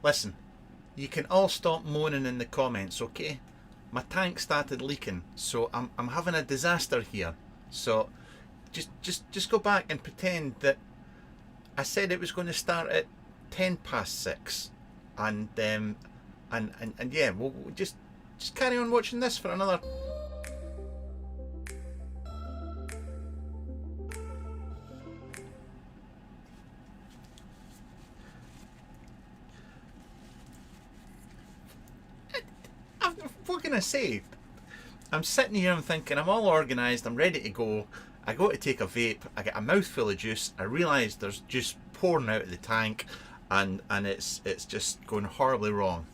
Listen, you can all stop moaning in the comments, okay? My tank started leaking, so I'm having a disaster here. So just go back and pretend that I said it was going to start at 6:10, and yeah, we'll just carry on watching this for another. What can I say? I'm sitting here, I'm thinking, I'm all organised, I'm ready to go. I go to take a vape, I get a mouthful of juice, I realise there's juice pouring out of the tank, and it's just going horribly wrong.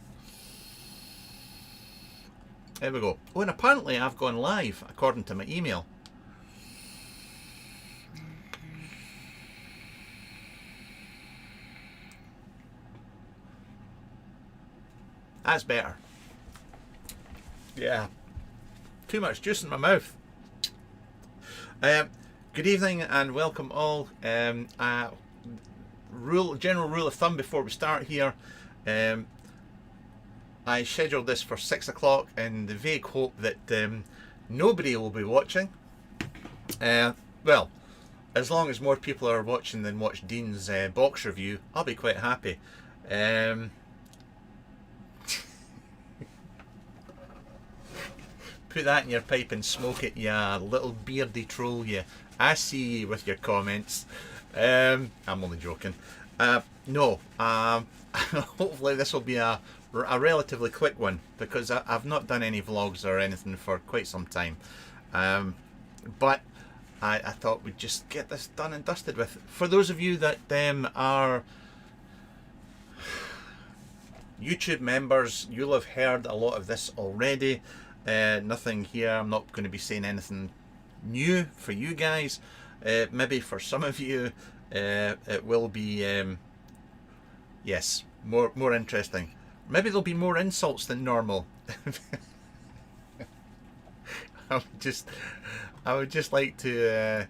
There we go. Oh, and apparently I've gone live, according to my email. That's better. Yeah, too much juice in my mouth. Good evening and welcome all. General rule of thumb before we start here. I scheduled this for 6 o'clock in the vague hope that nobody will be watching. Well, as long as more people are watching than watch Dean's box review, I'll be quite happy. Put that in your pipe and smoke it, ya little beardy troll, you. I see you with your comments. I'm only joking. No, hopefully this will be a relatively quick one, because I've not done any vlogs or anything for quite some time. But I thought we'd just get this done and dusted with. For those of you that are YouTube members, you'll have heard a lot of this already. Nothing here, I'm not going to be saying anything new for you guys. Maybe for some of you it will be yes, more interesting. Maybe there'll be more insults than normal. I would just like to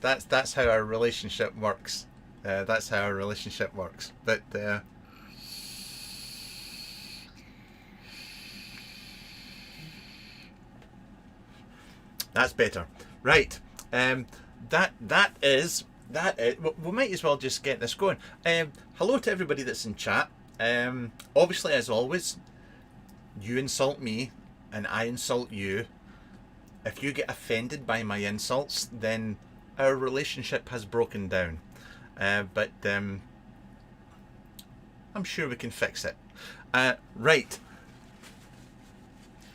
that's how our relationship works. That's how our relationship works. But that's better. Right. That is. We might as well just get this going. Hello to everybody that's in chat. Obviously, as always, you insult me and I insult you. If you get offended by my insults, then our relationship has broken down. But I'm sure we can fix it. Right.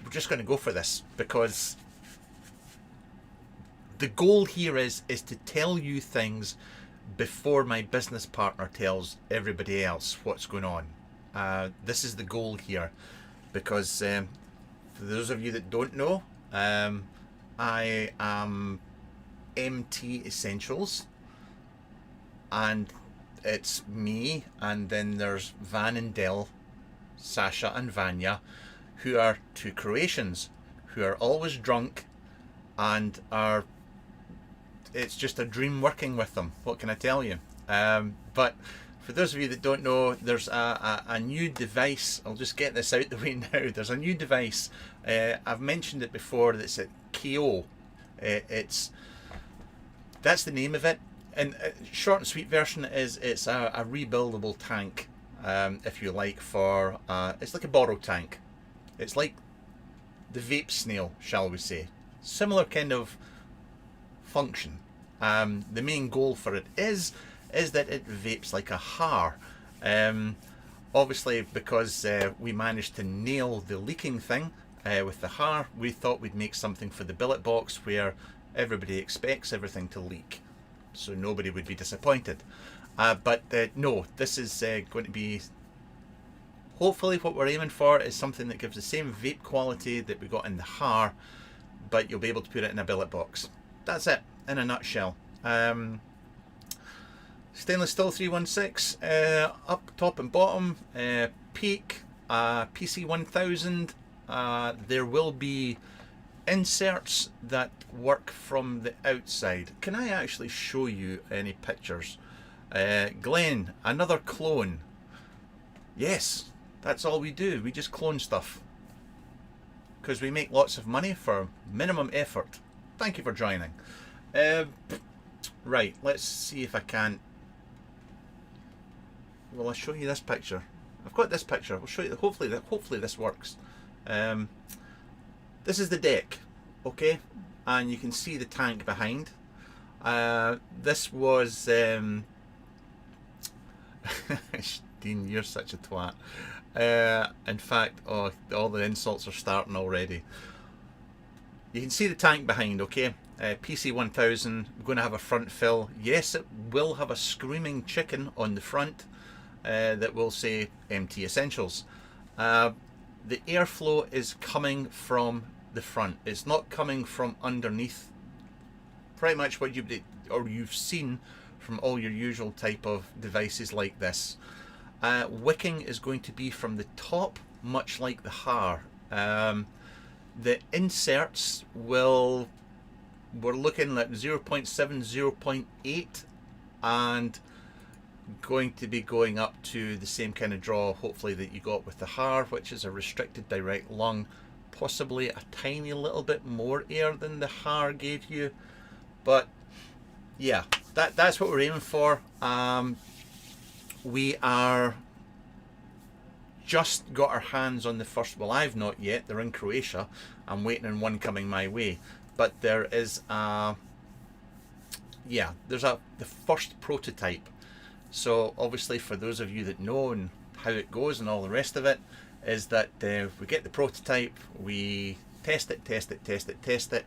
We're just going to go for this, because the goal here is to tell you things before my business partner tells everybody else what's going on. This is the goal here, because for those of you that don't know, I am MT Essentials, and it's me, and then there's Van and Del, Sasha and Vanya, who are two Croatians who are always drunk and are, it's just a dream working with them. What can I tell you? But for those of you that don't know, there's a new device. I'll just get this out the way now. There's a new device. I've mentioned it before. That's at KO. That's the name of it. And short and sweet version is it's a rebuildable tank, if you like. For it's like a borrow tank. It's like the vape snail, shall we say? Similar kind of function. The main goal for it is that it vapes like a har. Obviously, because we managed to nail the leaking thing with the har, we thought we'd make something for the billet box where everybody expects everything to leak, so nobody would be disappointed. But no, this is going to be, hopefully what we're aiming for is something that gives the same vape quality that we got in the har, but you'll be able to put it in a billet box. That's it, in a nutshell. Stainless steel 316, up, top and bottom, peak, PC 1000. There will be inserts that work from the outside. Can I actually show you any pictures? Glenn, another clone. Yes, that's all we do. We just clone stuff, because we make lots of money for minimum effort. Thank you for joining. Right, let's see if I can. Well, I'll show you this picture. I've got this picture. I'll show you. Hopefully this works. This is the deck, okay, and you can see the tank behind. This was Dean, you're such a twat. In fact, oh, all the insults are starting already. You can see the tank behind, okay? PC 1000, we're going to have a front fill. Yes, it will have a screaming chicken on the front that will say MT Essentials. The airflow is coming from the front. It's not coming from underneath. Pretty much what you've seen from all your usual type of devices like this. Wicking is going to be from the top, much like the har. The inserts we're looking at 0.7, 0.8, and going to be going up to the same kind of draw, hopefully, that you got with the har, which is a restricted direct lung, possibly a tiny little bit more air than the har gave you. But yeah, that's what we're aiming for. We are just got our hands on the first. Well, I've not yet. They're in Croatia. I'm waiting on one coming my way. But there is the first prototype. So obviously, for those of you that know and how it goes and all the rest of it, is that we get the prototype, we test it.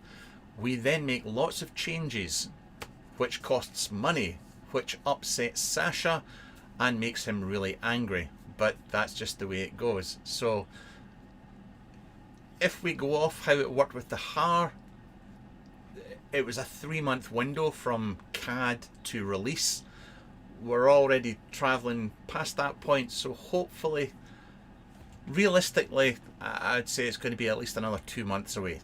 We then make lots of changes, which costs money, which upsets Sasha and makes him really angry. But that's just the way it goes. So if we go off how it worked with the har, it was a 3-month window from CAD to release. We're already traveling past that point, so hopefully, realistically, I'd say it's going to be at least another 2 months away.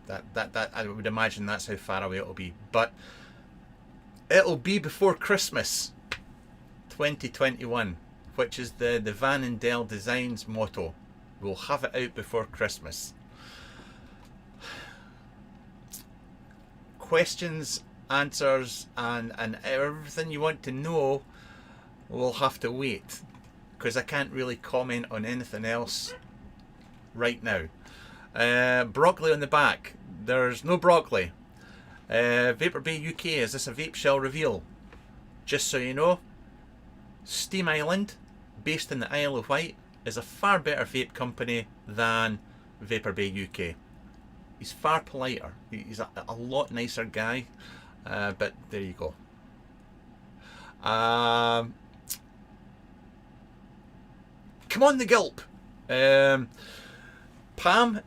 That I would imagine that's how far away it'll be. But it'll be before Christmas 2021, which is the Van and Dell Designs motto. We'll have it out before Christmas. Questions, answers, and everything you want to know will have to wait, because I can't really comment on anything else right now. Broccoli on the back. There's no broccoli. Vapor Bay UK, is this a vape shell reveal? Just so you know, Steam Island, based in the Isle of Wight, is a far better vape company than Vapor Bay UK. He's far politer. He's a lot nicer guy. But there you go. Come on, the gulp. Pam,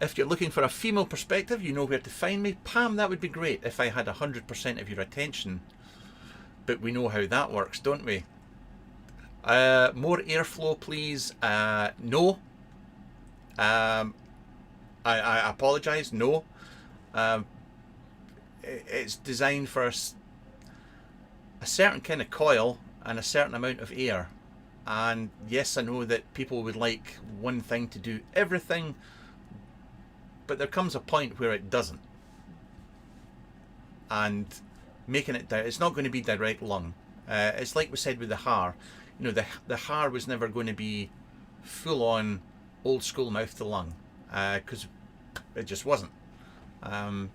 if you're looking for a female perspective, you know where to find me. Pam, that would be great if I had 100% of your attention. But we know how that works, don't we? More airflow, please. No. I apologise. No. It's designed for a certain kind of coil and a certain amount of air. And yes, I know that people would like one thing to do everything, but there comes a point where it doesn't. And making it, it's not going to be direct lung. It's like we said with the har. You know, the har was never going to be full on old school mouth to lung, because it just wasn't.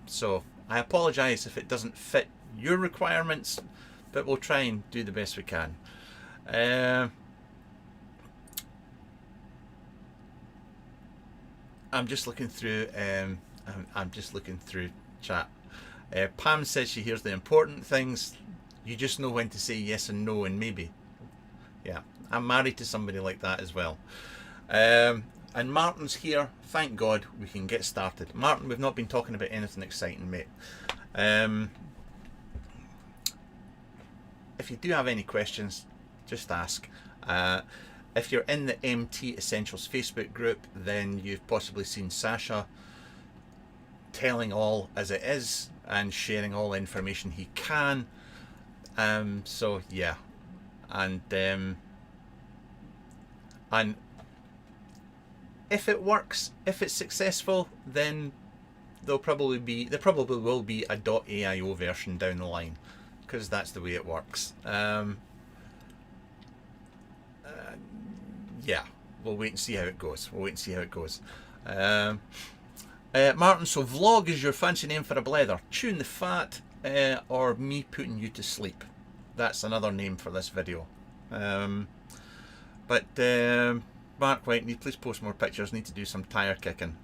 So I apologise if it doesn't fit your requirements, but we'll try and do the best we can. I'm just looking through. I'm just looking through chat. Pam says she hears the important things. You just know when to say yes and no and maybe. Yeah, I'm married to somebody like that as well. And Martin's here. Thank God we can get started. Martin, we've not been talking about anything exciting, mate. If you do have any questions, just ask. If you're in the MT Essentials Facebook group, then you've possibly seen Sasha telling all as it is and sharing all the information he can. So yeah, and if it works, if it's successful, then there probably will be a .aio version down the line, because that's the way it works. Yeah, we'll wait and see how it goes. Martin, so vlog is your fancy name for a blether. Chewing the fat, or me putting you to sleep. That's another name for this video. But Mark White, please post more pictures. Need to do some tire kicking.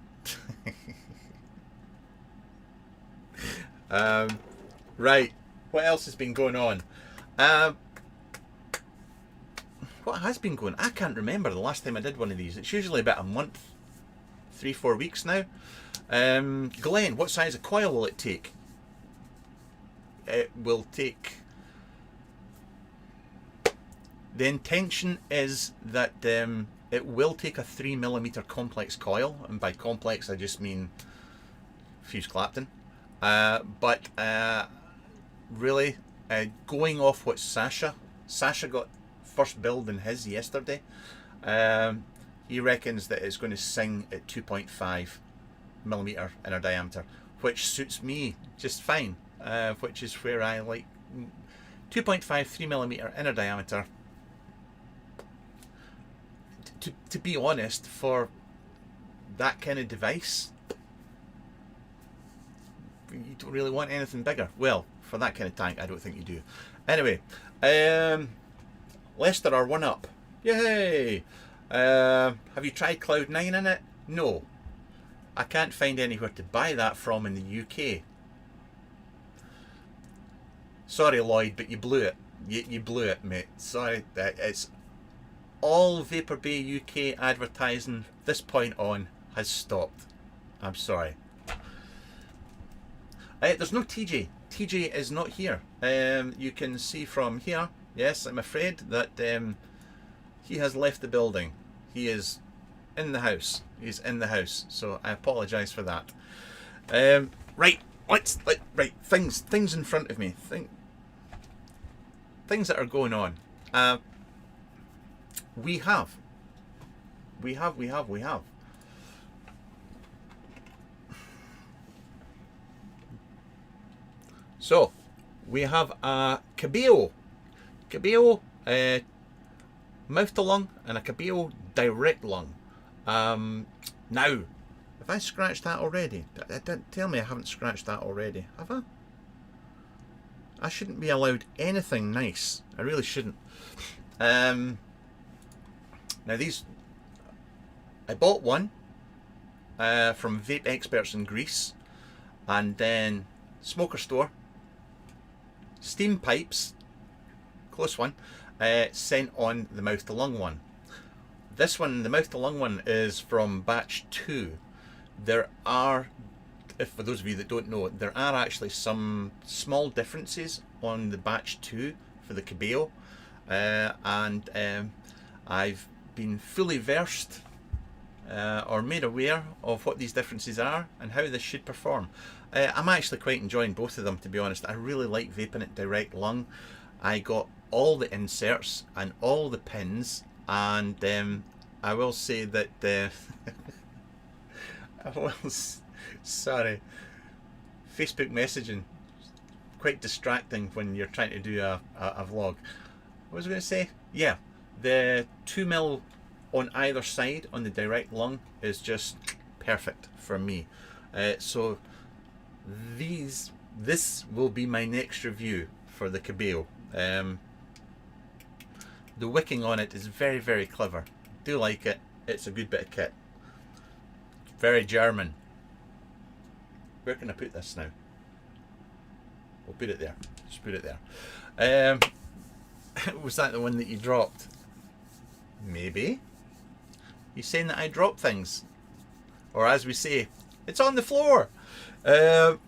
Right, what else has been going on? What has been going on? I can't remember the last time I did one of these. It's usually about a month, 3-4 weeks now. Glenn, what size of coil will it take? It will take... The intention is that it will take a 3mm complex coil, and by complex I just mean fuse Clapton. But really, going off what Sasha got first build in his yesterday, he reckons that it's going to sing at 2.5mm inner diameter, which suits me just fine, which is where I like 2.5, 3mm inner diameter. To be honest, for that kind of device, you don't really want anything bigger. Well, for that kind of tank, I don't think you do. Anyway, Leicester are 1 up. Yay! Have you tried Cloud9 in it? No. I can't find anywhere to buy that from in the UK. Sorry, Lloyd, but you blew it. You blew it, mate. Sorry, it's all Vapor Bay UK advertising this point on has stopped. I'm sorry. There's no TJ. TJ is not here. You can see from here, yes, I'm afraid that he has left the building. He is in the house. He's in the house. So I apologise for that. Right, right, things in front of me. Things that are going on. We have. So, we have a Kabil, mouth to lung, and a Kabil direct lung. Now, have I scratched that already? Don't tell me I haven't scratched that already, have I? I shouldn't be allowed anything nice. I really shouldn't. Now these, I bought one from Vape Experts in Greece, and then Smoker Store, Steam Pipes, close one, sent on the mouth to lung one. This one, the mouth to lung one, is from batch 2. There are, for those of you that don't know, there are actually some small differences on the batch 2 for the Kabil, and I've been fully versed or made aware of what these differences are and how this should perform. I'm actually quite enjoying both of them, to be honest. I really like vaping it direct lung. I got all the inserts and all the pins, and I will say that sorry, Facebook messaging, quite distracting when you're trying to do a vlog. What was I going to say? Yeah, the 2mm on either side on the direct lung is just perfect for me. So these this will be my next review for the Kabil. The wicking on it is very, very clever. Do like it. It's a good bit of kit. Very German. Where can I put this now? We'll put it there. Just put it there. Was that the one that you dropped? Maybe. You're saying that I drop things. Or as we say, it's on the floor. Other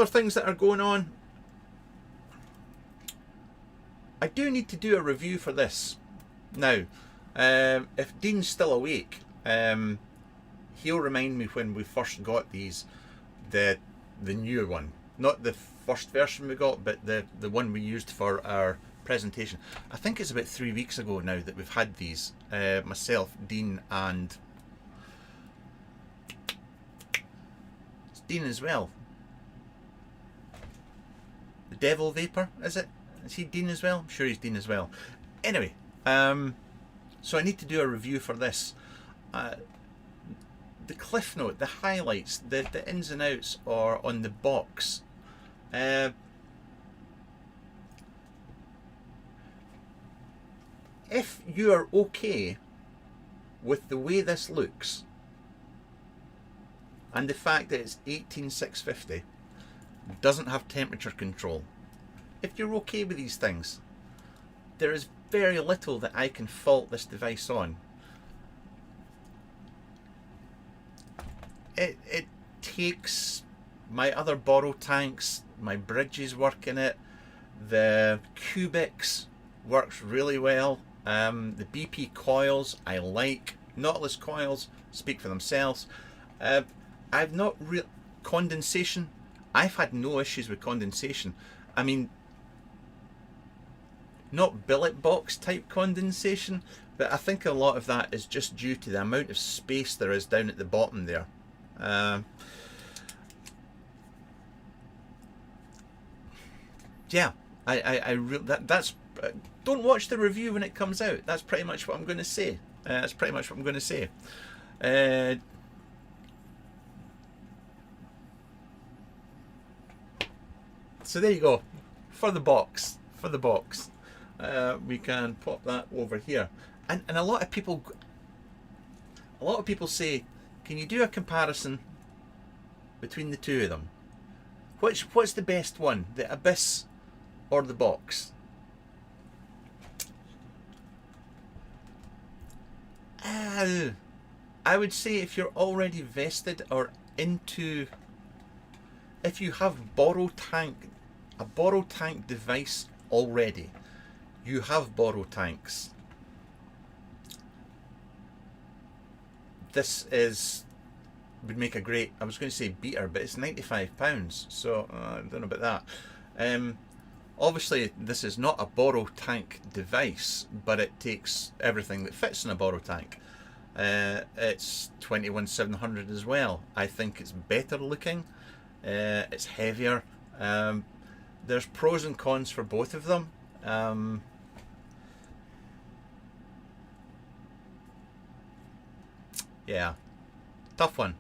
things that are going on. I do need to do a review for this. Now, if Dean's still awake, he'll remind me when we first got these, the new one. Not the first version we got, but the one we used for our presentation. I think it's about 3 weeks ago now that we've had these. Myself, Dean, and it's Dean as well. The Devil Vapor, is it? Is he Dean as well? I'm sure he's Dean as well. Anyway, so I need to do a review for this. The cliff note, the highlights, the ins and outs are on the box. If you are okay with the way this looks and the fact that it's 18650, doesn't have temperature control, if you're okay with these things, there is very little that I can fault this device on. It takes my other borrow tanks, my bridges work in it, the cubics works really well, the BP coils I like, knotless coils speak for themselves. I've not condensation, I've had no issues with condensation. I mean, not billet box type condensation, but I think a lot of that is just due to the amount of space there is down at the bottom there. Yeah, that's don't watch the review when it comes out. That's pretty much what I'm going to say. That's pretty much what I'm going to say. So there you go, for the box. For the box, we can pop that over here, and a lot of people say, can you do a comparison between the two of them? What's the best one, the Abyss or the box? I would say if you're already vested or into, if you have a borrow tank device already, you have borrow tanks, this would make a great, I was going to say beater, but it's £95, so I don't know about that. Obviously this is not a borrow tank device, but it takes everything that fits in a borrow tank. It's 21700 as well. I think it's better looking, it's heavier. There's pros and cons for both of them. Yeah, tough one.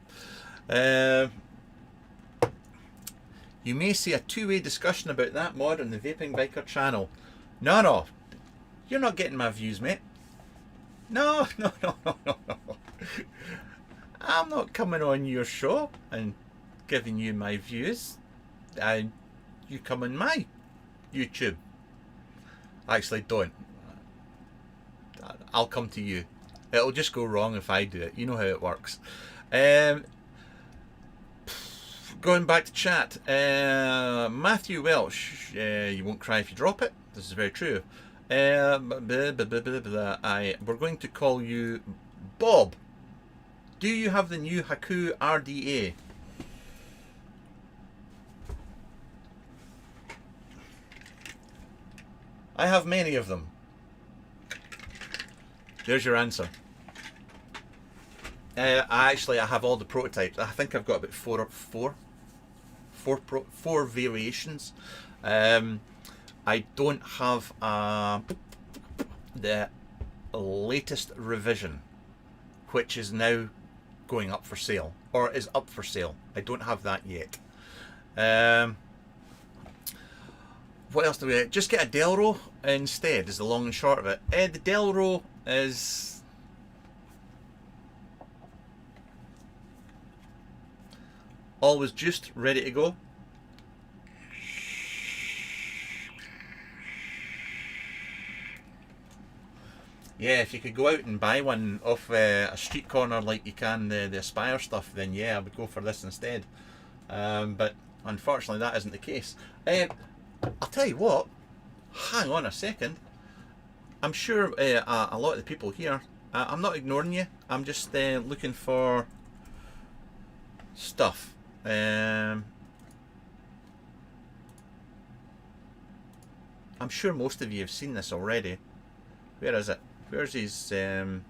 You may see a two-way discussion about that mod on the Vaping Biker channel. No, you're not getting my views, mate. No. I'm not coming on your show and giving you my views. You come on my YouTube. Actually, don't. I'll come to you. It'll just go wrong if I do it. You know how it works. Going back to chat. Matthew Welsh. You won't cry if you drop it. This is very true. We're going to call you Bob. Do you have the new Haku RDA? I have many of them. There's your answer. I have all the prototypes. I think I've got about four variations. I don't have the latest revision, which is now going up for sale, or is up for sale. I don't have that yet. What else do we just get a Delro instead is the long and short of it. The Delro is always juiced, ready to go. Yeah, if you could go out and buy one off a street corner like you can the Aspire stuff, then yeah, I would go for this instead. But unfortunately that isn't the case. I'll tell you what, hang on a second. I'm sure a lot of the people here, I'm not ignoring you, I'm just looking for stuff. I'm sure most of you have seen this already. Where is it? Where's his... I'm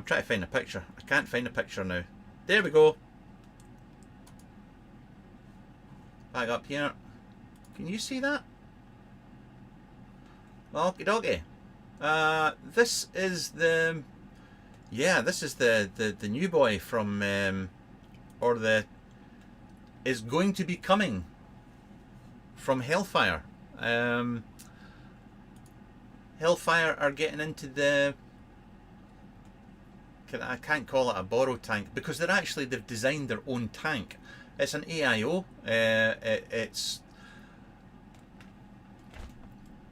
trying to find a picture. I can't find a picture now. There we go. Back up here. Can you see that? Okie dokie. This is the... Yeah, this is the new boy from... or the... is going to be coming from Hellfire. Hellfire are getting into the... I can't call it a borrow tank because they've designed their own tank. It's an AIO. It's...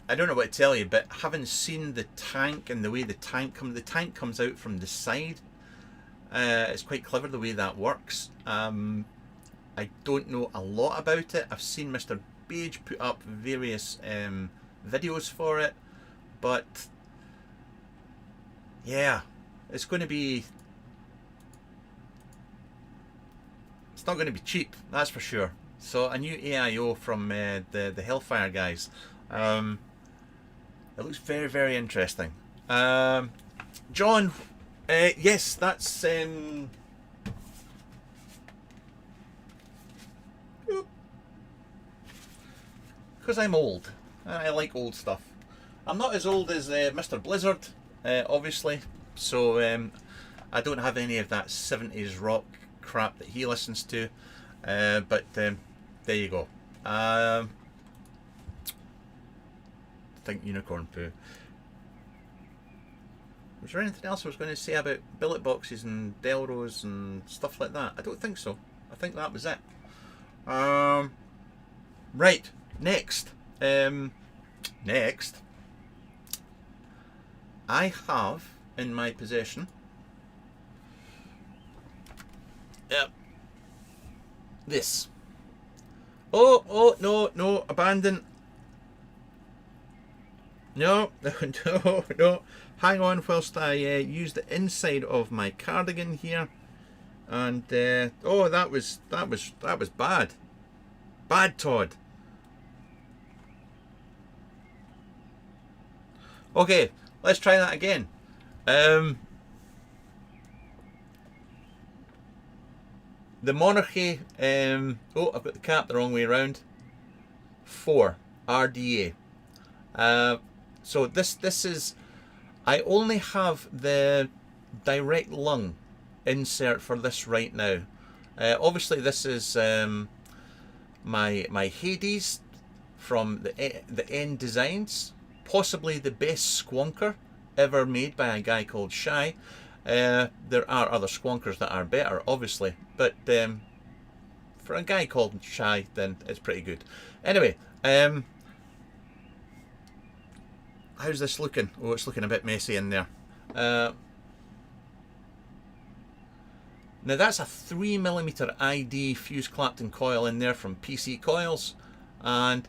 I don't know what to tell you, but having seen the tank and the way the tank comes out from the side. It's quite clever the way that works. I don't know a lot about it. I've seen Mr. Page put up various videos for it. But yeah, it's going to be... It's not going to be cheap, that's for sure. So a new AIO from the Hellfire guys. It looks very, very interesting. John, yes, that's... because I'm old. I like old stuff. I'm not as old as Mr. Blizzard, obviously, so I don't have any of that 70s rock crap that he listens to, but there you go. Think unicorn poo. Was there anything else I was going to say about billet boxes and Delros and stuff like that? I don't think so. I think that was it. Right, next. Next. I have in my possession this. Oh, no, abandon. No, no. Hang on whilst I use the inside of my cardigan here. And oh, that was bad. Bad, Todd. Okay, let's try that again. The Monarchy, oh, I've got the cap the wrong way around. 4 RDA. So this is, I only have the direct lung insert for this right now. Obviously, this is my Hades from the End Designs. Possibly the best squonker ever made by a guy called Shy. There are other squonkers that are better, obviously, but for a guy called Shy, then it's pretty good. Anyway, how's this looking? Oh, it's looking a bit messy in there. Now that's a 3mm ID fuse Clapton coil in there from PC Coils, and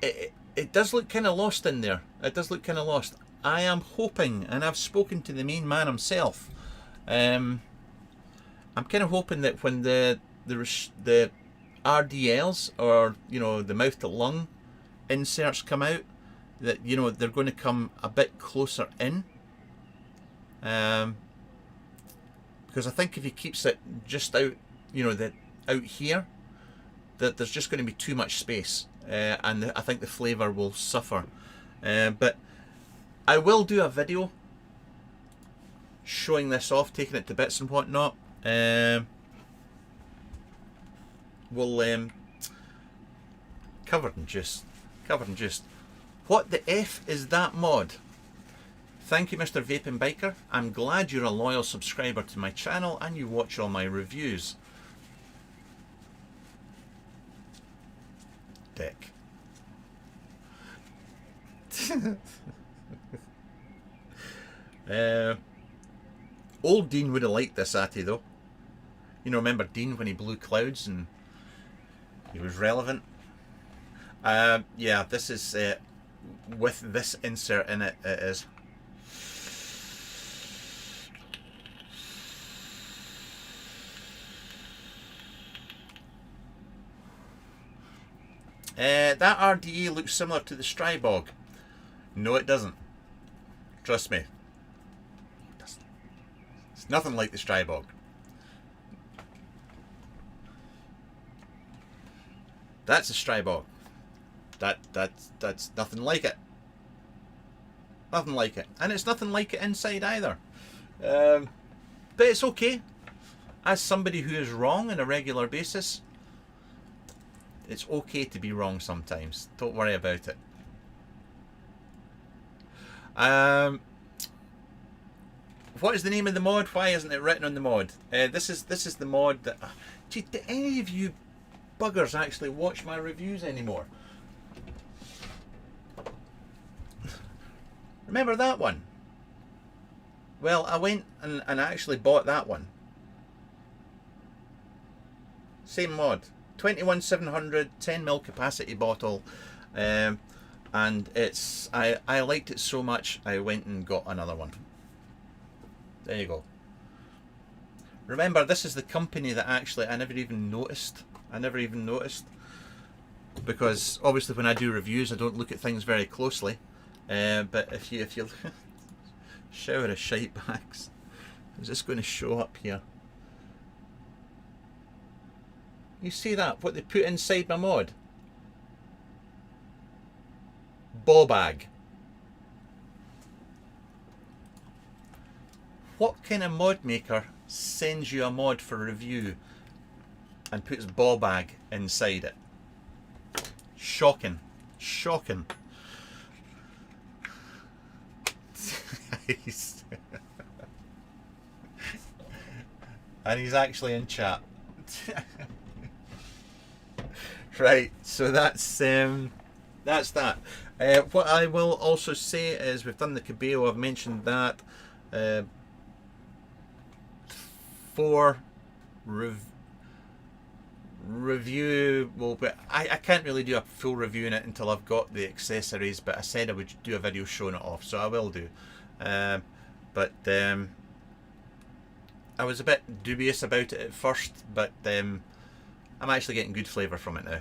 it does look kind of lost in there. It does look kind of lost. I am hoping, and I've spoken to the main man himself, I'm kind of hoping that when the RDLs, or you know, the mouth to lung inserts come out, that you know they're going to come a bit closer in, because I think if he keeps it just out, you know, that out here, that there's just going to be too much space, and I think the flavour will suffer. But I will do a video showing this off, taking it to bits and whatnot. will covered in juice. What the F is that mod? Thank you, Mr. Vaping Biker. I'm glad you're a loyal subscriber to my channel and you watch all my reviews. Dick. Old Dean would have liked this ATI though. You know, remember Dean when he blew clouds and he was relevant? Yeah, this is with this insert in it, it is. That RDA looks similar to the Strybog. No, it doesn't. Trust me. It doesn't. It's nothing like the Strybog. That's a Strybog. That's nothing like it. Nothing like it. And it's nothing like it inside either. But it's okay. As somebody who is wrong on a regular basis, it's okay to be wrong sometimes. Don't worry about it. What is the name of the mod? Why isn't it written on the mod? This is the mod that... Gee, do any of you buggers actually watch my reviews anymore? Remember that one? Well, I went and actually bought that one. Same mod. 21700 10ml capacity bottle, and it's I liked it so much I went and got another one. There you go. Remember, this is the company that actually I never even noticed because obviously when I do reviews I don't look at things very closely, but if you shower of shite bags, is this going to show up here? You see that? What they put inside my mod? Ball bag. What kind of mod maker sends you a mod for review and puts ball bag inside it? Shocking. Shocking. And he's actually in chat. Right, so that's that. What I will also say is we've done the Kabil, I've mentioned that. For review, well, but I can't really do a full review in it until I've got the accessories, but I said I would do a video showing it off, so I will do. But I was a bit dubious about it at first, but I'm actually getting good flavour from it now.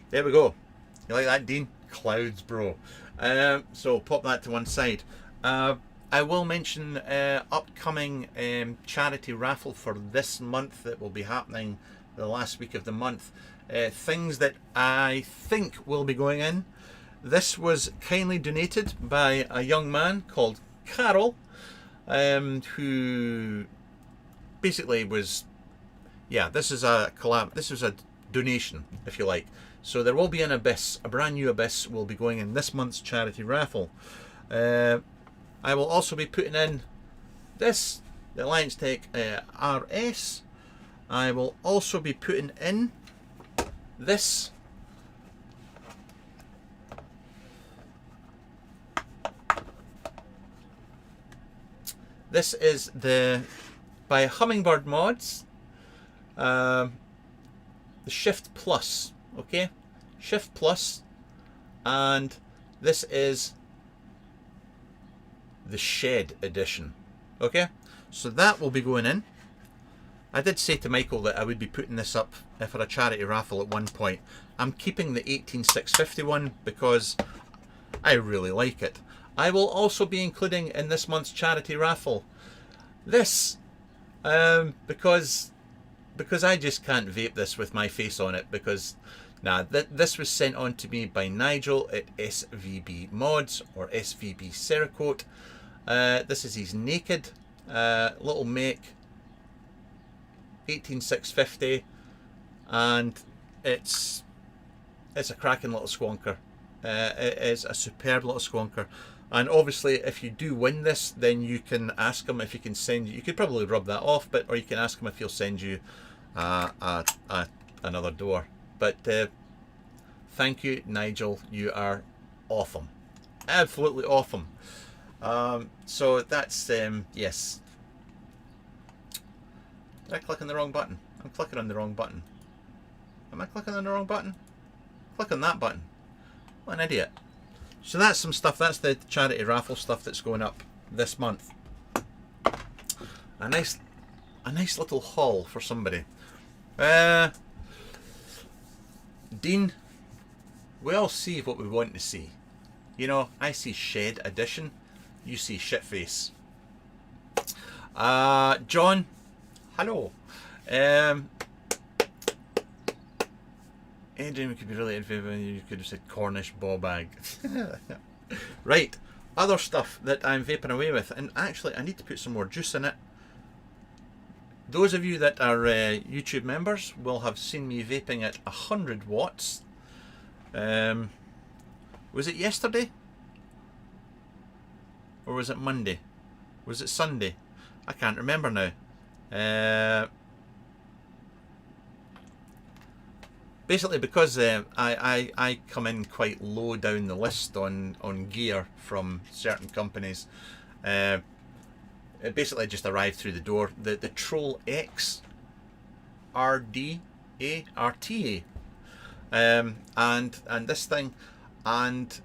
There we go. You like that, Dean? Clouds, bro. So pop that to one side. I will mention upcoming charity raffle for this month that will be happening the last week of the month. Things that I think will be going in. This was kindly donated by a young man called Carol, who basically was, yeah, this is a collab. This was a donation, if you like. So there will be an Abyss, a brand new Abyss will be going in this month's charity raffle. I will also be putting in this, the Alliance Tech RS. I will also be putting in this. This is the by Hummingbird Mods, the Shift Plus, okay, Shift Plus, and this is the Shed Edition, okay. So that will be going in. I did say to Michael that I would be putting this up for a charity raffle at one point. I'm keeping the 18650 one because I really like it. I will also be including in this month's charity raffle this, because I just can't vape this with my face on it, because Now, this was sent on to me by Nigel at SVB Mods, or SVB Cerakote. This is his naked little make, 18650, and it's a cracking little squonker. It is a superb little squonker. And obviously, if you do win this, then you can ask him if he can send you. You could probably rub that off, or you can ask him if he'll send you another door. But thank you, Nigel. You are awesome, absolutely awesome. So that's yes. Did I click on the wrong button? I'm clicking on the wrong button. Am I clicking on the wrong button? Click on that button. What an idiot. So that's some stuff. That's the charity raffle stuff that's going up this month. A nice little haul for somebody. Dean, we all see what we want to see. You know, I see Shed Edition. You see Shitface. John, hello. Adrian, we could be really in favour. You could have said Cornish ball bag. Right, other stuff that I'm vaping away with, and actually I need to put some more juice in it. Those of you that are YouTube members will have seen me vaping at 100 watts. Was it yesterday? Or was it Monday? Was it Sunday? I can't remember now. Basically, because I come in quite low down the list on gear from certain companies, it basically just arrived through the door. The Troll X RDA, and this thing, and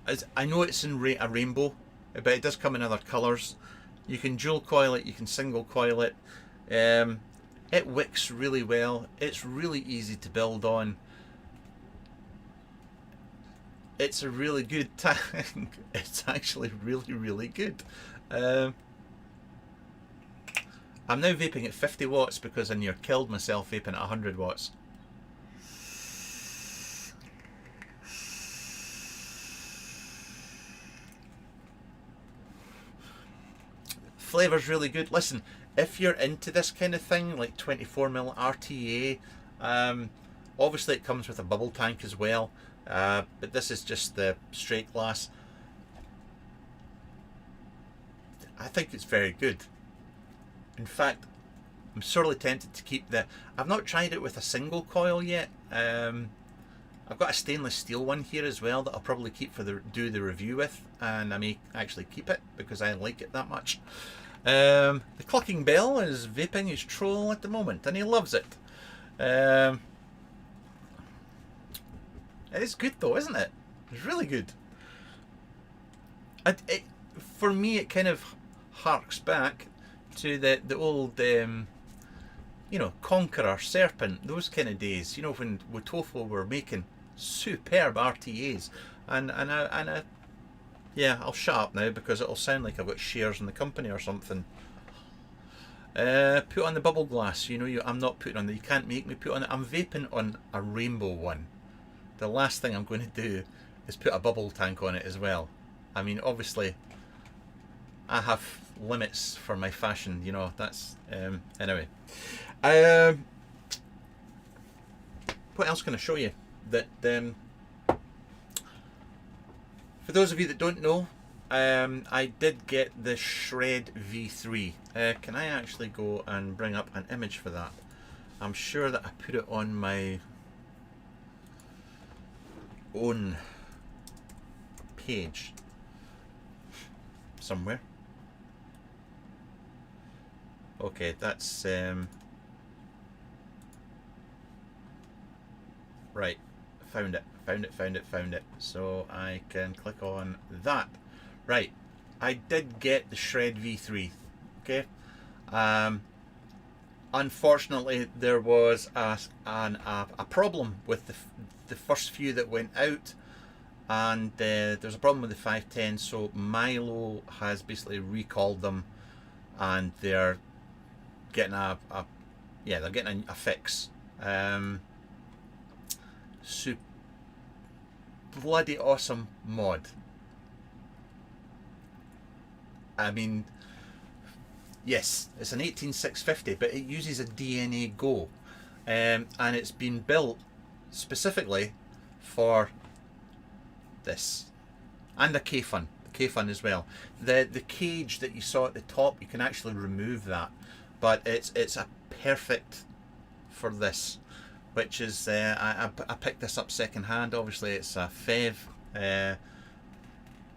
as I know it's in a rainbow, but it does come in other colours. You can dual coil it, you can single coil it. It wicks really well. It's really easy to build on. It's a really good tank. It's actually really, really good. I'm now vaping at 50 watts because I near killed myself vaping at 100 watts. Flavour's really good. Listen, if you're into this kind of thing, like 24mm RTA, obviously it comes with a bubble tank as well, but this is just the straight glass. I think it's very good. In fact, I'm sorely tempted to keep the... I've not tried it with a single coil yet. I've got a stainless steel one here as well that I'll probably keep for do the review with, and I may actually keep it because I like it that much. The Clucking Bell is vaping his troll at the moment, and he loves it. It is good though, isn't it? It's really good. For me, it kind of harks back to the old, you know, Conqueror, Serpent, those kind of days. You know, when Wotofo were making superb RTAs, and yeah, I'll shut up now because it'll sound like I've got shares in the company or something. Put on the bubble glass. You know, I'm not putting on that. You can't make me put on it. I'm vaping on a rainbow one. The last thing I'm going to do is put a bubble tank on it as well. I mean, obviously, I have limits for my fashion. You know, that's anyway. What else can I show you? That for those of you that don't know, I did get the Shred V3. Can I actually go and bring up an image for that? I'm sure that I put it on my own page somewhere. Okay, that's right. Found it. So I can click on that. Right, I did get the Shred V3. Okay. Unfortunately, there was a problem with the first few that went out, and there's a problem with the 510. So Milo has basically recalled them, and they're getting a fix. bloody awesome mod. I mean, yes, it's an 18650, but it uses a DNA Go, and it's been built specifically for this, and a K-Fun as well. The cage that you saw at the top, you can actually remove that, but it's a perfect for this, which is I picked this up second hand. Obviously, it's a FEV.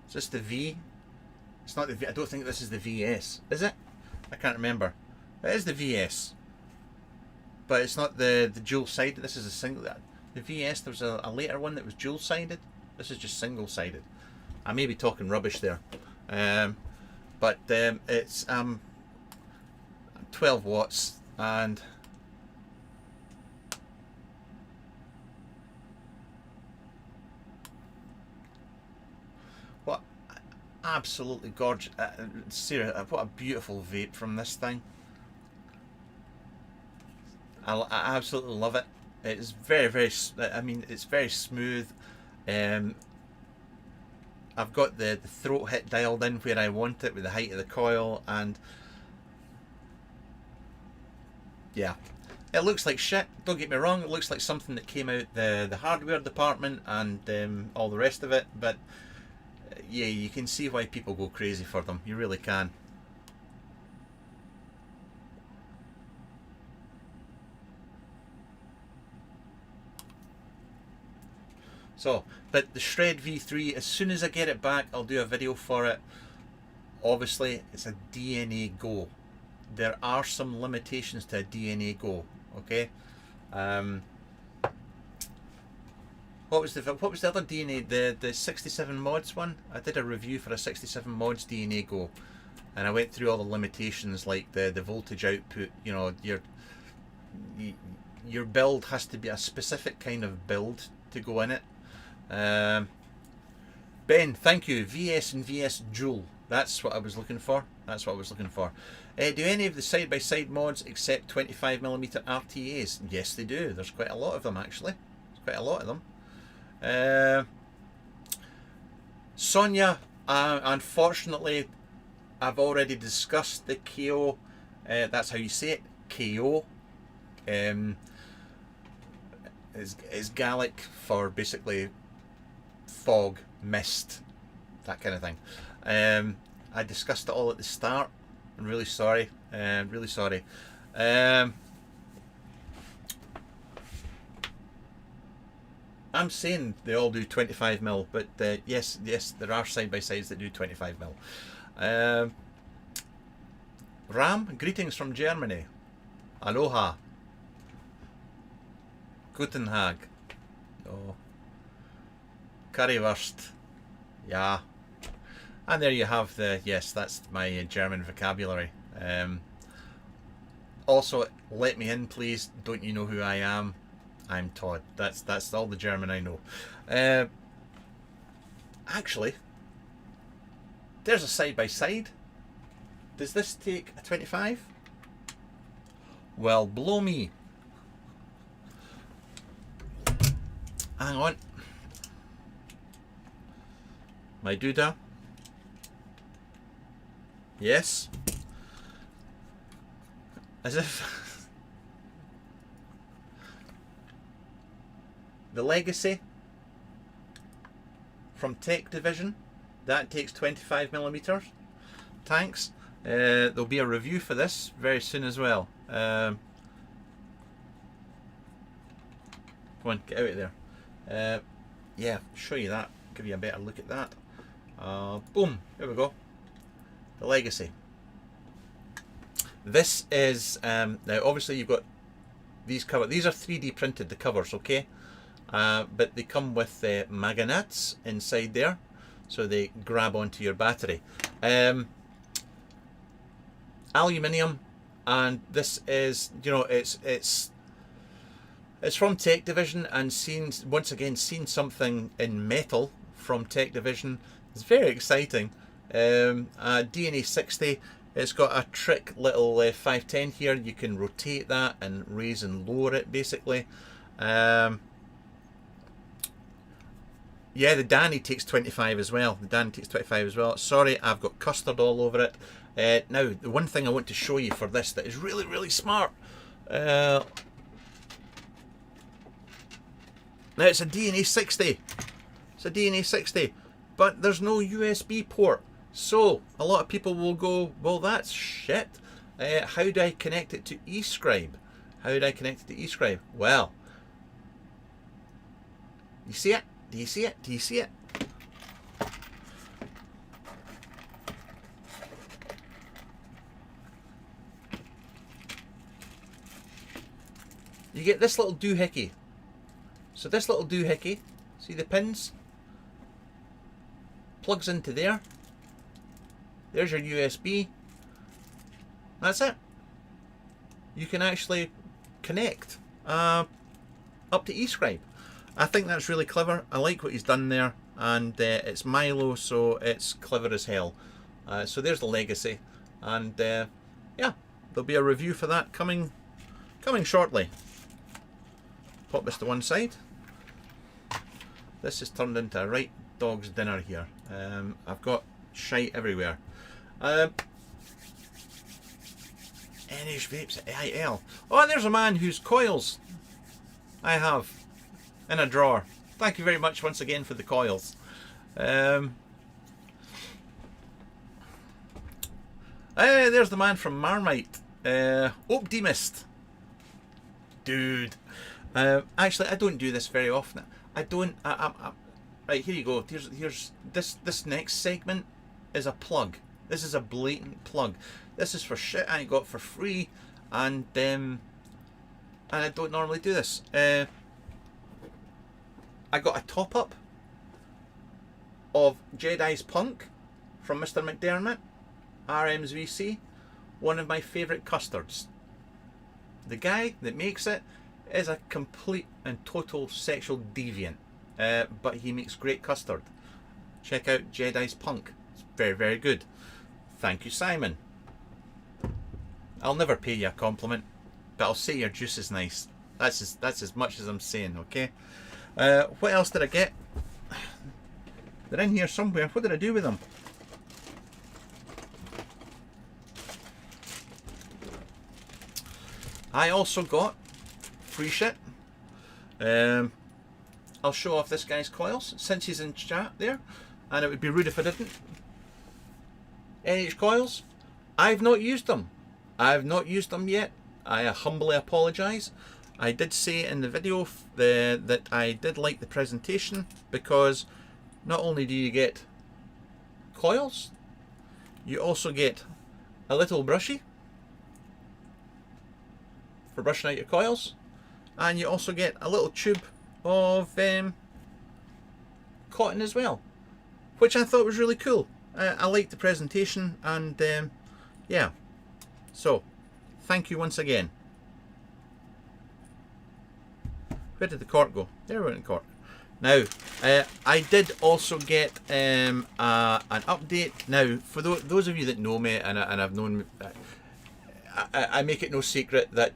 Is this the V? It's not the V. I don't think this is the VS. Is it? I can't remember. It is the VS, but it's not the dual sided. This is a single. The VS, there was a later one that was dual sided. This is just single sided. I may be talking rubbish there, but it's 12 watts and what absolutely gorgeous. Seriously, what a beautiful vape from this thing. I absolutely love it. It's very, I mean, it's very smooth. I've got the throat hit dialed in where I want it with the height of the coil, and yeah, it looks like shit, don't get me wrong. It looks like something that came out the hardware department and all the rest of it, but yeah, you can see why people go crazy for them. You really can. So, but the Shred V3, as soon as I get it back, I'll do a video for it. Obviously, it's a DNA Go. There are some limitations to a DNA Go. Okay. What was the other DNA? The 67 mods one. I did a review for a 67 mods DNA Go, and I went through all the limitations, like the voltage output. You know, your build has to be a specific kind of build to go in it. Ben, thank you. VS and VS dual. That's what I was looking for. That's what I was looking for. Do any of the side-by-side mods accept 25mm RTAs? Yes, they do. There's quite a lot of them, actually. There's quite a lot of them. Sonia, unfortunately, I've already discussed the KO. That's how you say it. KO. Is Gaelic for basically fog, mist, that kind of thing. I discussed it all at the start. I'm really sorry. Really sorry. I'm saying they all do 25mm, but yes, there are side-by-sides that do 25mm. Ram, greetings from Germany. Aloha. Guten Tag. Oh. Currywurst. Yeah. And there you have yes, that's my German vocabulary. Also, let me in, please. Don't you know who I am? I'm Todd. That's all the German I know. Actually, there's a side-by-side. Does this take a 25? Well, blow me. Hang on. My doodah. Yes. As if the Legacy from Tech Division, that takes 25mm tanks. There'll be a review for this very soon as well. Come on, get out of there. Yeah, show you that, give you a better look at that. Boom, there we go. The Legacy. This is now obviously you've got these cover. These are 3D printed, the covers, okay, but they come with magnets inside there, so they grab onto your battery. Aluminium, and this is, you know, it's from Tech Division, and once again seen something in metal from Tech Division. It's very exciting. DNA 60. It's got a trick little 510 here. You can rotate that and raise and lower it basically. Yeah, the Danny takes 25 as well. The Danny takes 25 as well. Sorry, I've got custard all over it. Now, the one thing I want to show you for this that is really, really smart. Now, it's a DNA 60. It's a DNA 60. But there's no USB port. So, a lot of people will go, well, that's shit. How do I connect it to Escribe? How do I connect it to Escribe? Well, you see it? Do you see it? Do you see it? You get this little doohickey. So this little doohickey, see the pins? Plugs into there. There's your USB. That's it. You can actually connect up to Escribe. I think that's really clever. I like what he's done there, and it's Milo, so it's clever as hell. So there's the legacy, and yeah, there'll be a review for that coming shortly. Pop this to one side. This has turned into a right dog's dinner here. I've got shite everywhere. NH Vapes AIL. Oh, there's a man whose coils I have in a drawer. Thank you very much once again for the coils. There's the man from Marmite. Optimist. Dude. Actually, I don't do this very often. I don't. Right, here you go. Here's this next segment is a plug. This is a blatant plug. This is for shit I got for free, and I don't normally do this. I got a top up of Jedi's Punk from Mr. McDermott, RM's VC, one of my favourite custards. The guy that makes it is a complete and total sexual deviant, but he makes great custard. Check out Jedi's Punk. It's very, very good. Thank you, Simon. I'll never pay you a compliment, but I'll say your juice is nice. That's as much as I'm saying, okay? What else did I get? They're in here somewhere. What did I do with them? I also got free shit. I'll show off this guy's coils since he's in chat there, and it would be rude if I didn't. NH coils. I've not used them. I've not used them yet. I humbly apologise. I did say in the video that I did like the presentation, because not only do you get coils, you also get a little brushy for brushing out your coils, and you also get a little tube of cotton as well, which I thought was really cool. I liked the presentation, and yeah, so thank you once again. Where did the cork go? There went the cork. Now, I did also get an update. Now, for those of you that know me, and I've known, I make it no secret that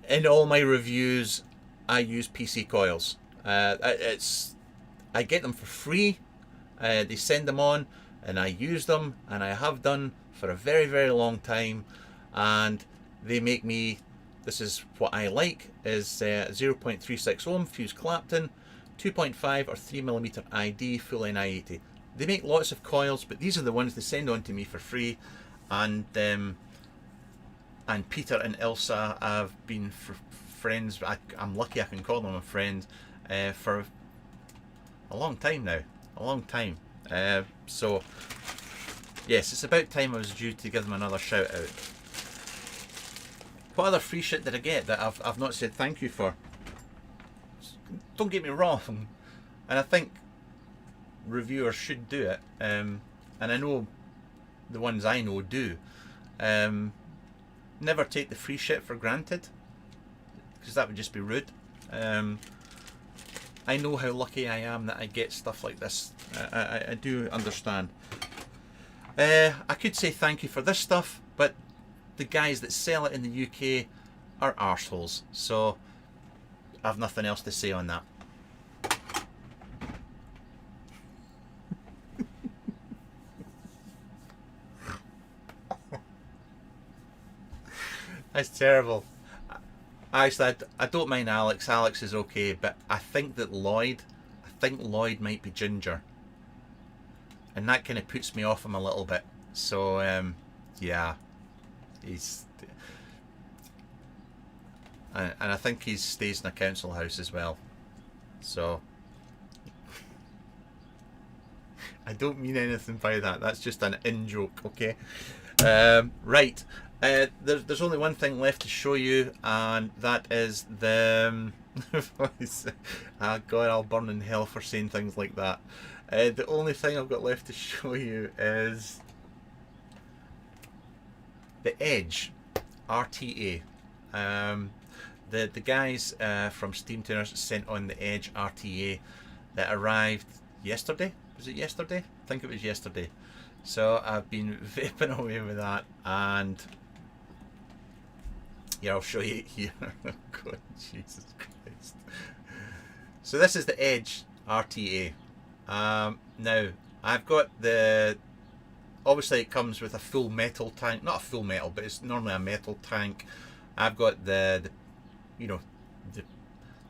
in all my reviews, I use PC coils. I get them for free. They send them on, and I use them, and I have done for a very, very long time, and they make me. This is what I like, is 0.36 ohm fuse Clapton, 2.5 or 3mm ID full NI80. They make lots of coils, but these are the ones they send on to me for free. And Peter and Ilsa have been friends. I'm lucky I can call them a friend for a long time now. A long time. So yes, it's about time I was due to give them another shout out. What other free shit did I get that I've not said thank you for? Don't get me wrong, and I think reviewers should do it, and I know the ones I know do. Never take the free shit for granted, because that would just be rude. I know how lucky I am that I get stuff like this. I do understand. I could say thank you for this stuff, but the guys that sell it in the UK are arseholes, so I've nothing else to say on that. That's terrible. Actually, I don't mind Alex. Alex is okay, but I think Lloyd might be ginger, and that kind of puts me off him a little bit. So yeah, he's, and I think he stays in a council house as well. So I don't mean anything by that. That's just an in joke, okay? Right. There's only one thing left to show you, and that is the. Ah, God, I'll burn in hell for saying things like that. The only thing I've got left to show you is the Edge RTA. The guys from Steam Tuners sent on the Edge RTA that arrived yesterday. Was it yesterday? I think it was yesterday. So I've been vaping away with that, and yeah, I'll show you it here. God, Jesus Christ. So this is the Edge RTA. Now I've got the. Obviously, it comes with a full metal tank. Not a full metal, but it's normally a metal tank. I've got the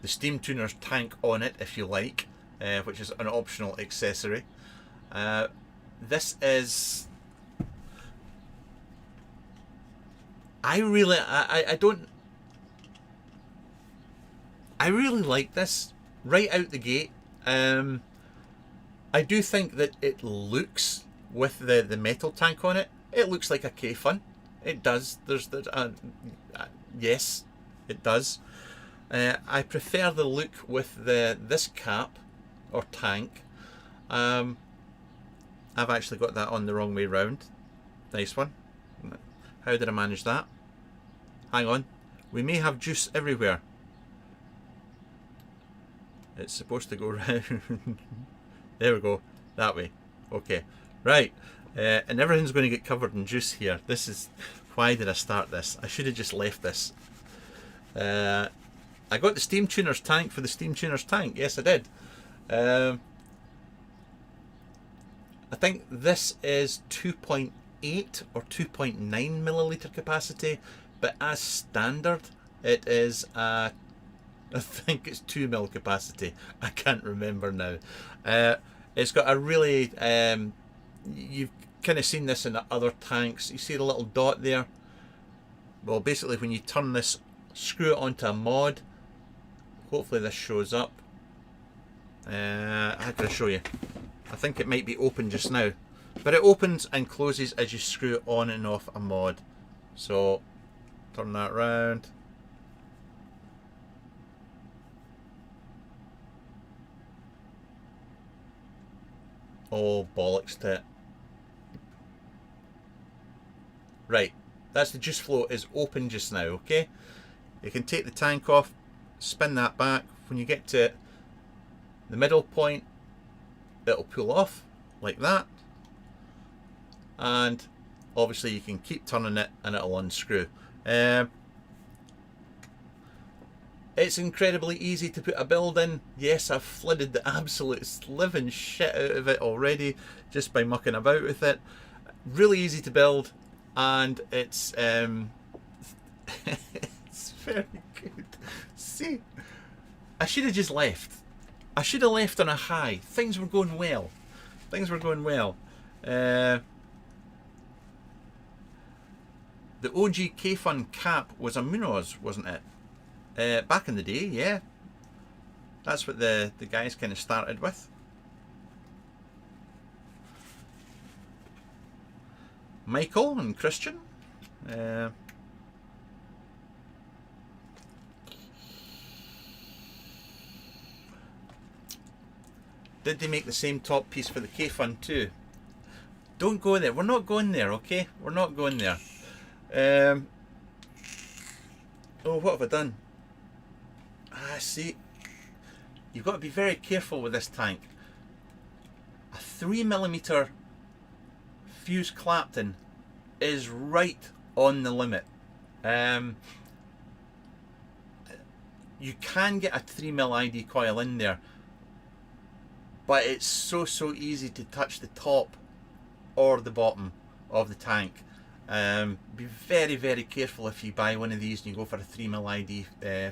Steam Tuners tank on it, if you like, which is an optional accessory. This is. I really like this right out the gate. I do think that it looks, with the metal tank on it, it looks like a K-Fun. It does. Yes, it does. I prefer the look with this cap or tank. I've actually got that on the wrong way round. Nice one. How did I manage that? Hang on. We may have juice everywhere. It's supposed to go round. There we go. That way. Okay. Right. And everything's going to get covered in juice here. This is... Why did I start this? I should have just left this. I got the Steam Tuners tank for the Steam Tuners tank. Yes, I did. I think this is 2.8 or 2.9 milliliter capacity, but as standard it is I think it's 2 mil capacity. I can't remember now. It's got a really you've kind of seen this in the other tanks. You see the little dot there? Well, basically when you turn this, screw it onto a mod, hopefully this shows up. How can I show you? I think it might be open just now, but it opens and closes as you screw it on and off a mod. So turn that round. Oh, bollocks to it. Right, that's the juice flow is open just now, okay? You can take the tank off, spin that back. When you get to the middle point, it'll pull off like that. And obviously you can keep turning it and it'll unscrew. It's incredibly easy to put a build in. Yes, I've flooded the absolute living shit out of it already just by mucking about with it. Really easy to build, and it's it's very good. See, I should have just left. I should have left on a high. Things were going well. Things were going well. The OG K-Fun cap was a Munoz, wasn't it? Back in the day, yeah. That's what the guys kind of started with. Michael and Christian. Did they make the same top piece for the K-Fun too? Don't go there. We're not going there, okay? We're not going there. Oh, what have I done? See, you've got to be very careful with this tank. A 3mm fuse Clapton is right on the limit. You can get a 3mm ID coil in there, but it's so easy to touch the top or the bottom of the tank, Be very, very careful if you buy one of these and you go for a 3mm ID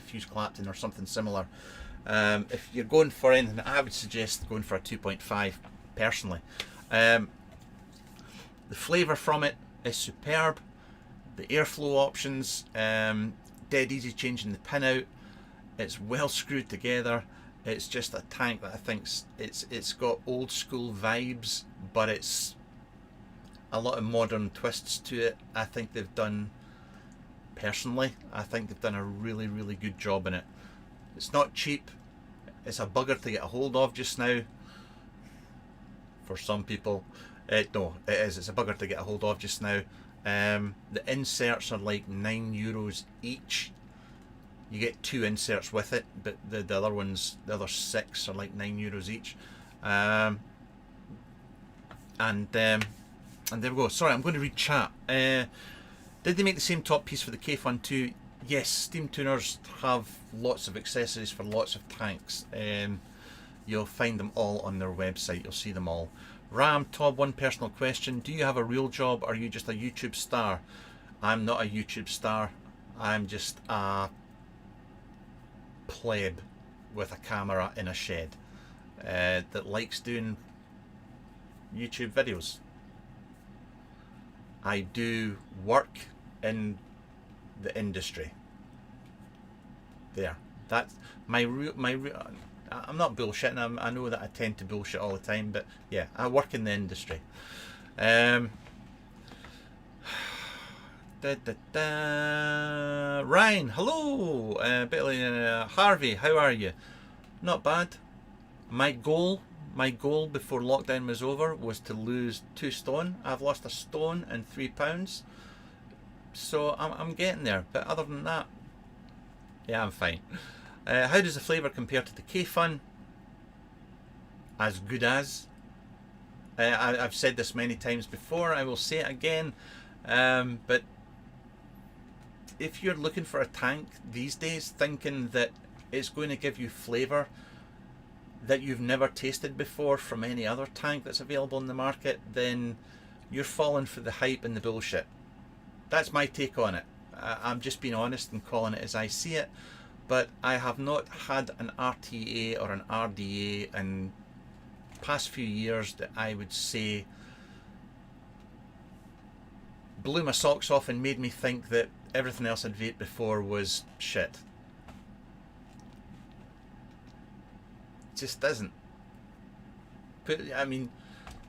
fuse Clapton or something similar. If you're going for anything, I would suggest going for a 2.5 personally. The flavour from it is superb. The airflow options, dead easy changing the pin out. It's well screwed together. It's just a tank that I think it's got old school vibes, but it's a lot of modern twists to it. I think they've done, personally, I think they've done a really, really good job in it. It's not cheap. It's a bugger to get a hold of just now. For some people, no, it is. It's a bugger to get a hold of just now. The inserts are like €9 each. You get 2 inserts with it, but the other ones, the other 6 are like €9 each. And there we go. Sorry, I'm going to read chat. Did they make the same top piece for the K-Fun too? Yes, Steam Tuners have lots of accessories for lots of tanks. You'll find them all on their website. You'll see them all. Ram, Todd, one personal question. Do you have a real job or are you just a YouTube star? I'm not a YouTube star. I'm just a pleb with a camera in a shed that likes doing YouTube videos. I do work in the industry. There. That's my real. I'm not bullshitting. I know that I tend to bullshit all the time, but yeah, I work in the industry. Ryan, hello. Harvey, how are you? Not bad. My goal before lockdown was over was to lose 2 stone. I've lost 1 stone and 3 pounds. So I'm getting there. But other than that, yeah, I'm fine. How does the flavour compare to the K-Fun? As good as. I've said this many times before. I will say it again. But if you're looking for a tank these days, thinking that it's going to give you flavour that you've never tasted before from any other tank that's available in the market, then you're falling for the hype and the bullshit. That's my take on it. I'm just being honest and calling it as I see it. But I have not had an RTA or an RDA in past few years that I would say blew my socks off and made me think that everything else I'd vaped before was shit. It just doesn't. But I mean,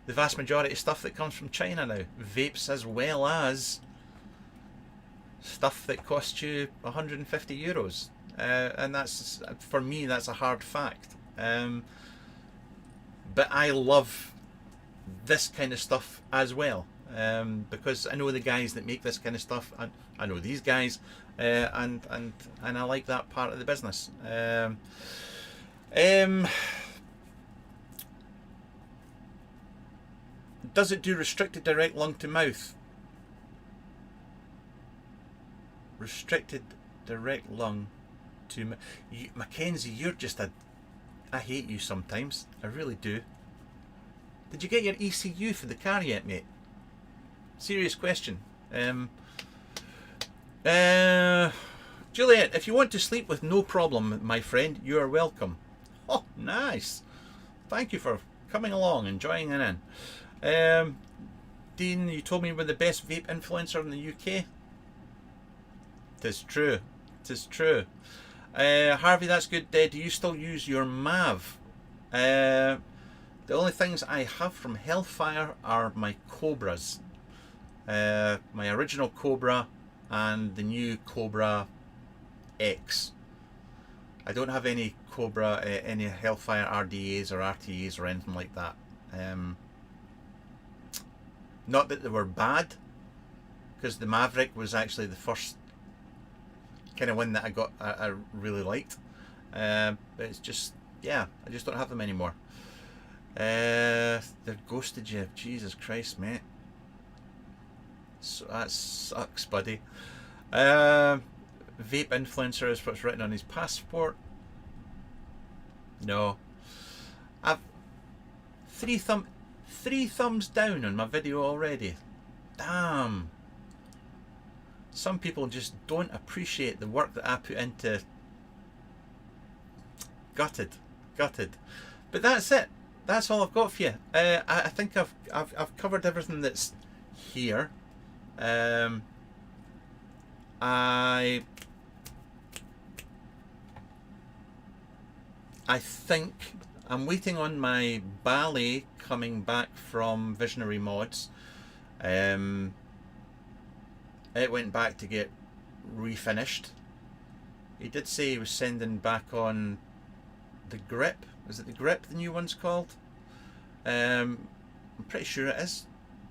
the vast majority of stuff that comes from China now, vapes as well as stuff that costs you €150. And that's, for me, that's a hard fact. But I love this kind of stuff as well, because I know the guys that make this kind of stuff. I know these guys, and I like that part of the business. Does it do restricted direct lung to mouth? Restricted direct lung to Mackenzie, you're just I hate you sometimes. I really do. Did you get your ECU for the car yet, mate? Serious question. Juliet, if you want to sleep with no problem, my friend, you are welcome. Oh, nice. Thank you for coming along and joining in. Dean, you told me we're the best vape influencer in the UK. Tis true. Tis true. Harvey, that's good. Do you still use your MAV? The only things I have from Hellfire are my Cobras. My original Cobra and the new Cobra X. I don't have any Cobra, any Hellfire RDAs or RTAs or anything like that. Not that they were bad, because the Maverick was actually the first kind of one that I really liked. But it's just, yeah, I just don't have them anymore. They've ghosted you. Jesus Christ, mate. So that sucks, buddy. Vape influencer is what's written on his passport. No. I've three thumbs down on my video already. Damn. some people just don't appreciate the work that I put into. Gutted. But that's it. That's all I've got for you. I think I've covered everything that's here. I think I'm waiting on my ballet coming back from Visionary Mods. It went back to get refinished. He did say he was sending back on the grip. Is it the grip the new one's called? I'm pretty sure it is.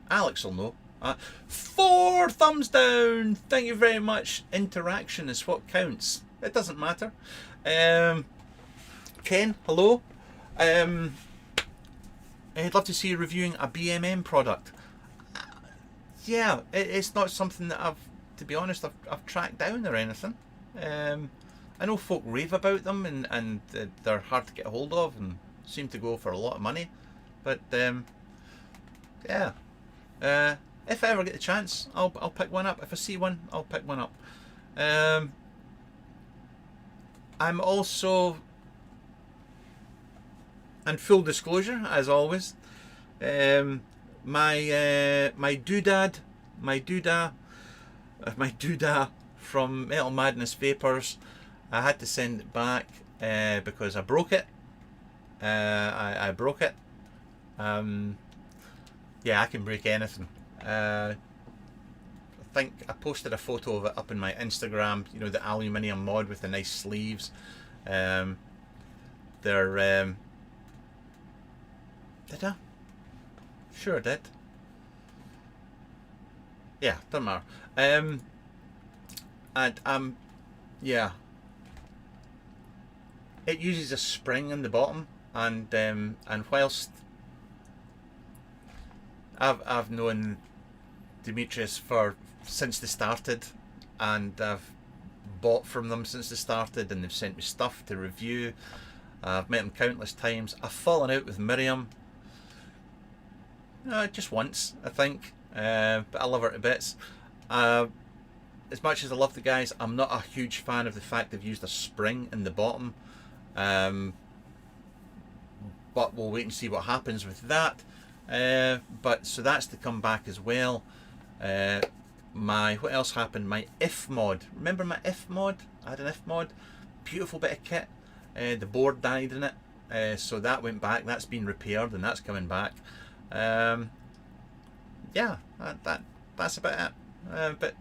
Alex will know. 4 thumbs down. Thank you very much. Interaction is what counts. It doesn't matter. Ken, hello. I'd love to see you reviewing a BMM product. Yeah, it's not something that to be honest, I've tracked down or anything. I know folk rave about them and they're hard to get a hold of and seem to go for a lot of money. But yeah, if I ever get the chance, I'll pick one up. If I see one, I'll pick one up. I'm also, and full disclosure as always, my doodah from Metal Madness Vapors, I had to send it back because I broke it. I broke it. Yeah, I can break anything. I think I posted a photo of it up in my Instagram. You know, the aluminium mod with the nice sleeves. They're did I? Sure I did. Yeah, doesn't matter. And yeah, it uses a spring in the bottom, and whilst I've known Demetrius since they started, and I've bought from them since they started, and they've sent me stuff to review. I've met them countless times. I've fallen out with Miriam just once, I think, but I love her to bits. As much as I love the guys, I'm not a huge fan of the fact they've used a spring in the bottom. But we'll wait and see what happens with that. But so that's to come back as well. What else happened? My if mod. Remember my if mod? I had an if mod. Beautiful bit of kit. The board died in it, so that went back. That's been repaired and that's coming back. Yeah, that's about it. But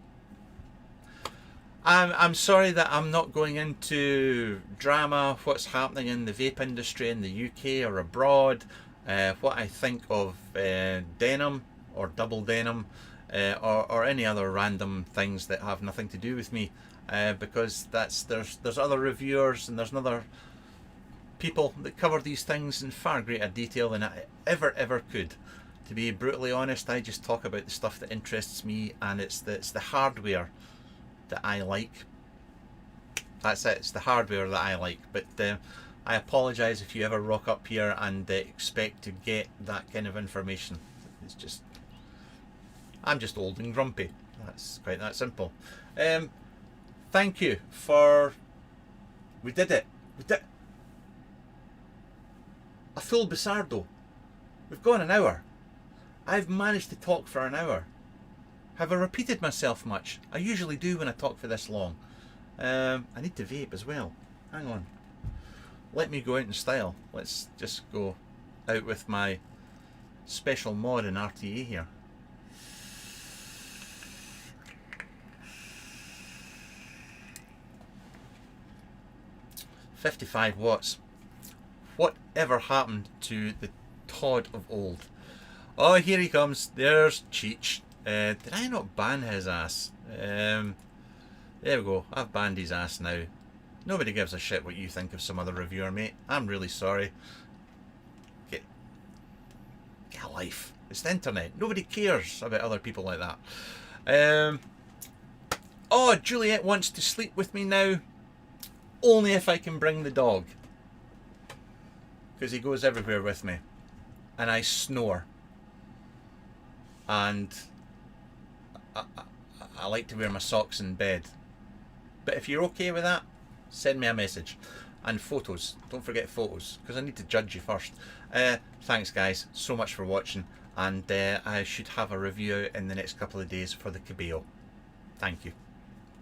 I'm sorry that I'm not going into drama, what's happening in the vape industry in the UK or abroad, what I think of denim or double denim, or any other random things that have nothing to do with me, because there's other reviewers and there's other people that cover these things in far greater detail than I ever could. To be brutally honest, I just talk about the stuff that interests me, and it's the hardware that I like. That's it. It's the hardware that I like. But I apologise if you ever rock up here and expect to get that kind of information. It's just, I'm just old and grumpy. That's quite that simple. Thank you for. We did it. We did a full Bizardo. We've gone an hour. I've managed to talk for an hour. Have I repeated myself much? I usually do when I talk for this long. I need to vape as well. Hang on. Let me go out in style. Let's just go out with my special mod in RTA here. $55 watts. Whatever happened to the Todd of old? Oh, here he comes. There's Cheech. Did I not ban his ass? There we go. I've banned his ass now. Nobody gives a shit what you think of some other reviewer, mate. I'm really sorry. Get a life. It's the internet. Nobody cares about other people like that. Oh, Juliet wants to sleep with me now. Only if I can bring the dog. Because he goes everywhere with me. And I snore. And I like to wear my socks in bed. But if you're okay with that, send me a message. And photos. Don't forget photos, because I need to judge you first. Thanks guys, so much for watching. And I should have a review out in the next couple of days for the Kabil. Thank you.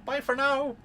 Bye for now.